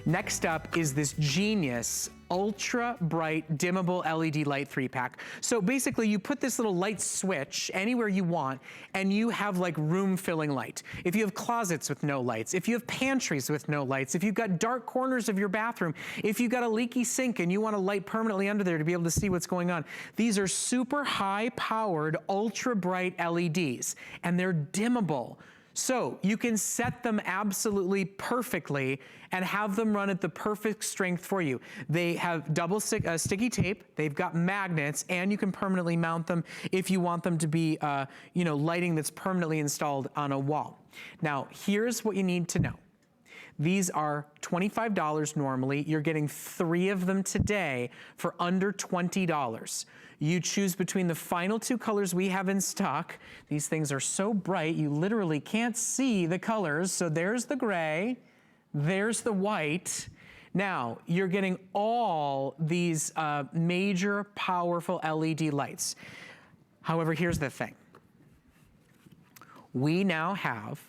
Next up is this genius ultra bright dimmable LED light 3-pack. So basically you put this little light switch anywhere you want and you have like room filling light. If you have closets with no lights, if you have pantries with no lights, if you've got dark corners of your bathroom, if you've got a leaky sink and you want a light permanently under there to be able to see what's going on, these are super high powered ultra bright LEDs and they're dimmable. So you can set them absolutely perfectly and have them run at the perfect strength for you. They have double sticky tape, they've got magnets, and you can permanently mount them if you want them to be, you know, lighting that's permanently installed on a wall. Now, here's what you need to know. These are $25 normally. You're getting 3 of them today for under $20. You choose between the final 2 colors we have in stock. These things are so bright, you literally can't see the colors. So there's the gray, there's the white. Now, you're getting all these major powerful LED lights. However, here's the thing. We now have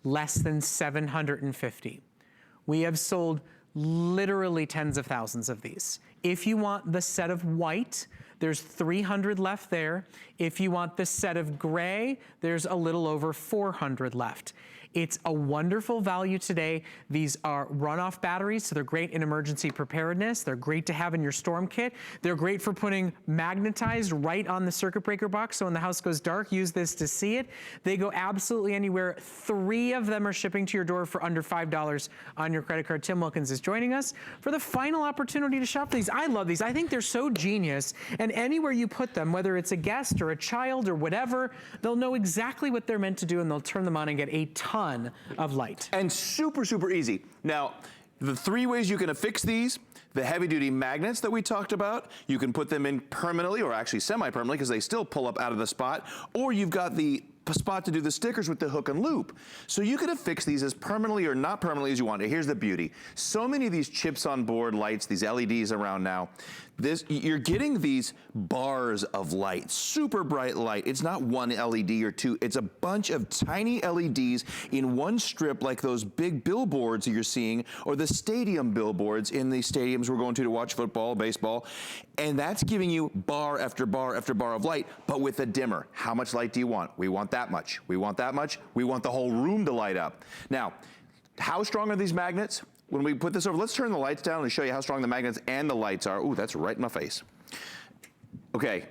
less than 750. We have sold literally tens of thousands of these. If you want the set of white, there's 300 left there. If you want the set of gray, there's a little over 400 left. It's a wonderful value today. These are runoff batteries, so they're great in emergency preparedness. They're great to have in your storm kit. They're great for putting magnetized right on the circuit breaker box, so when the house goes dark, use this to see it. They go absolutely anywhere. 3 of them are shipping to your door for under $5 on your credit card. Tim Wilkins is joining us for the final opportunity to shop these. I love these. I think they're so genius, and anywhere you put them, whether it's a guest or a child or whatever, they'll know exactly what they're meant to do, and they'll turn them on and get a ton of light. And super, super easy. Now, the 3 ways you can affix these: the heavy duty magnets that we talked about, you can put them in permanently or actually semi-permanently because they still pull up out of the spot, or you've got the spot to do the stickers with the hook and loop. So you can affix these as permanently or not permanently as you want. Here's the beauty. So many of these chips on board lights, these LEDs around now, you're getting these bars of light, super bright light. It's not 1 LED or 2, it's a bunch of tiny LEDs in one strip, like those big billboards that you're seeing, or the stadium billboards in the stadiums we're going to watch football, baseball. And that's giving you bar after bar after bar of light, but with a dimmer. How much light do you want? We want that much. We want that much. We want the whole room to light up. Now, how strong are these magnets? When we put this over, let's turn the lights down and show you how strong the magnets and the lights are. Ooh, that's right in my face. Okay,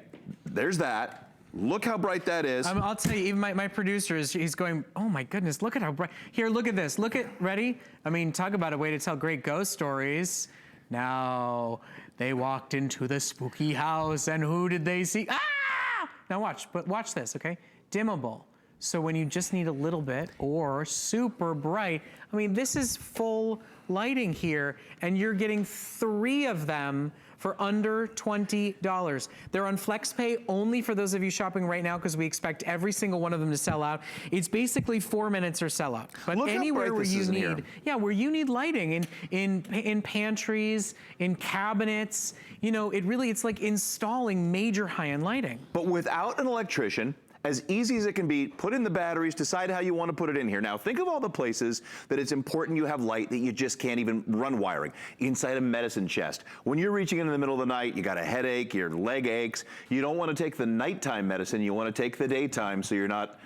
there's that. Look how bright that is. I'll tell you, even my producer he's going, oh my goodness, look at how bright. Here, look at this. Look at, ready? I mean, talk about a way to tell great ghost stories. Now, they walked into the spooky house and who did they see? Ah! Now watch, but watch this, okay? Dimmable. So when you just need a little bit or super bright, I mean, this is full lighting here and you're getting 3 of them for under $20. They're on FlexPay only for those of you shopping right now because we expect every single one of them to sell out. It's basically 4 minutes or sell out. But look anywhere where you need, where you need lighting, in pantries, in cabinets, you know, it's like installing major high-end lighting. But without an electrician, as easy as it can be, put in the batteries, decide how you want to put it in here. Now, think of all the places that it's important you have light that you just can't even run wiring. Inside a medicine chest. When you're reaching in the middle of the night, you got a headache, your leg aches, you don't want to take the nighttime medicine, you want to take the daytime so you're not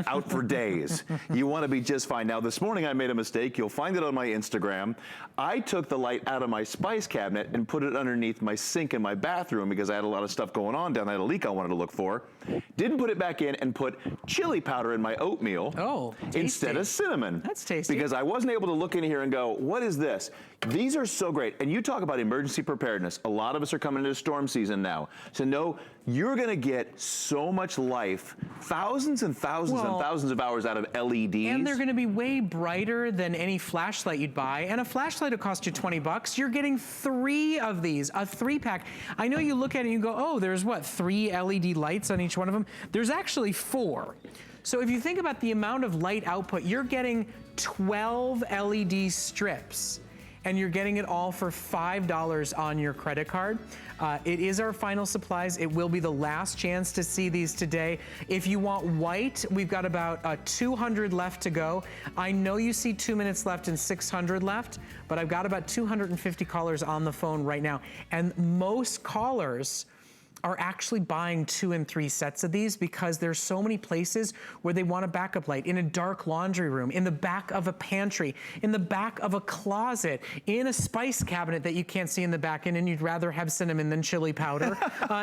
out for days. You want to be just fine. Now, this morning I made a mistake. You'll find it on my Instagram. I took the light out of my spice cabinet and put it underneath my sink in my bathroom because I had a lot of stuff going on down there. I had a leak I wanted to look for. Didn't put it back in and put chili powder in my oatmeal instead of cinnamon. That's tasty. Because I wasn't able to look in here and go, what is this? These are so great. And you talk about emergency preparedness. A lot of us are coming into storm season now. So know you're going to get so much life, thousands and thousands and thousands of hours out of LEDs. And they're going to be way brighter than any flashlight you'd buy. And a flashlight will cost you 20 bucks. You're getting 3 of these, a 3-pack. I know you look at it and you go, oh, there's what, 3 LED lights on each one of them? There's actually 4. So if you think about the amount of light output, you're getting 12 LED strips. and you're getting it all for $5 on your credit card. It is our final supplies. It will be the last chance to see these today. If you want white, we've got about 200 left to go. I know you see 2 minutes left and 600 left, but I've got about 250 callers on the phone right now. And most callers are actually buying 2 and 3 sets of these because there's so many places where they want a backup light, in a dark laundry room, in the back of a pantry, in the back of a closet, in a spice cabinet that you can't see in the back end and you'd rather have cinnamon than chili powder,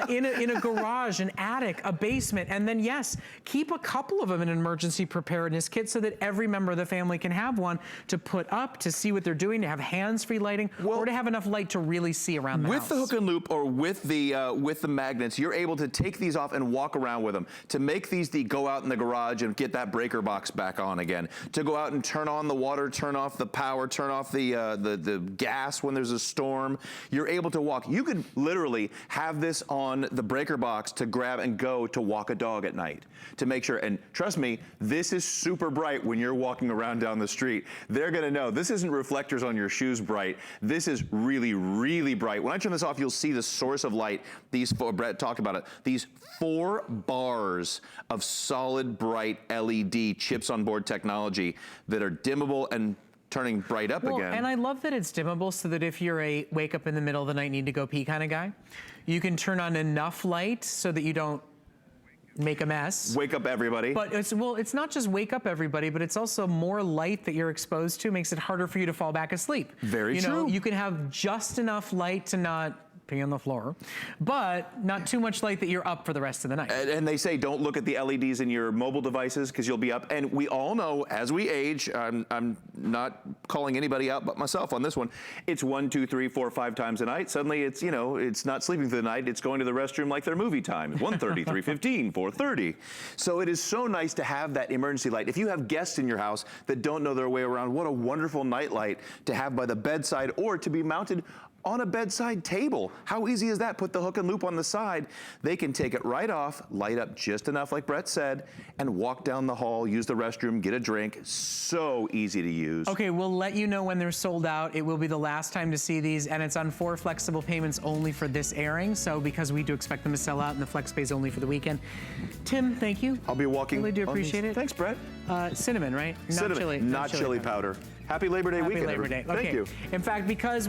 in a garage, an attic, a basement, and then yes, keep a couple of them in an emergency preparedness kit so that every member of the family can have one to put up, to see what they're doing, to have hands-free lighting, or to have enough light to really see around the house. With the hook and loop or with the magnets, you're able to take these off and walk around with them. To make these the go out in the garage and get that breaker box back on again. To go out and turn on the water, turn off the power, turn off the gas when there's a storm. You're able to walk. You could literally have this on the breaker box to grab and go to walk a dog at night. To make sure, and trust me, this is super bright when you're walking around down the street. They're gonna know this isn't reflectors on your shoes bright. This is really, really bright. When I turn this off, you'll see the source of light. These four, Brett talked about it, these 4 bars of solid bright LED chips on board technology that are dimmable and turning bright up again. And I love that it's dimmable so that if you're a wake up in the middle of the night, need to go pee kind of guy, you can turn on enough light so that you don't make a mess. Wake up everybody. But it's not just wake up everybody, but it's also more light that you're exposed to makes it harder for you to fall back asleep. Very true. You can have just enough light to not pee on the floor, but not too much light that you're up for the rest of the night. And they say don't look at the LEDs in your mobile devices because you'll be up. And we all know as we age, I'm not calling anybody out but myself on this one. It's 1, 2, 3, 4, 5 times a night. Suddenly it's, it's not sleeping through the night. It's going to the restroom like their movie time. 1:30, 3:15, 4:30. So it is so nice to have that emergency light. If you have guests in your house that don't know their way around, what a wonderful night light to have by the bedside or to be mounted on a bedside table. How easy is that? Put the hook and loop on the side. They can take it right off, light up just enough like Brett said, and walk down the hall, use the restroom, get a drink. So easy to use. Okay, we'll let you know when they're sold out. It will be the last time to see these, and it's on 4 flexible payments only for this airing, so because we do expect them to sell out and the flex pay is only for the weekend. Tim, thank you. I'll be walking. Really do appreciate it. Thanks, Brett. Cinnamon, right? Cinnamon, not chili powder. Happy Labor Day weekend. Happy Labor Day. Thank you. In fact, because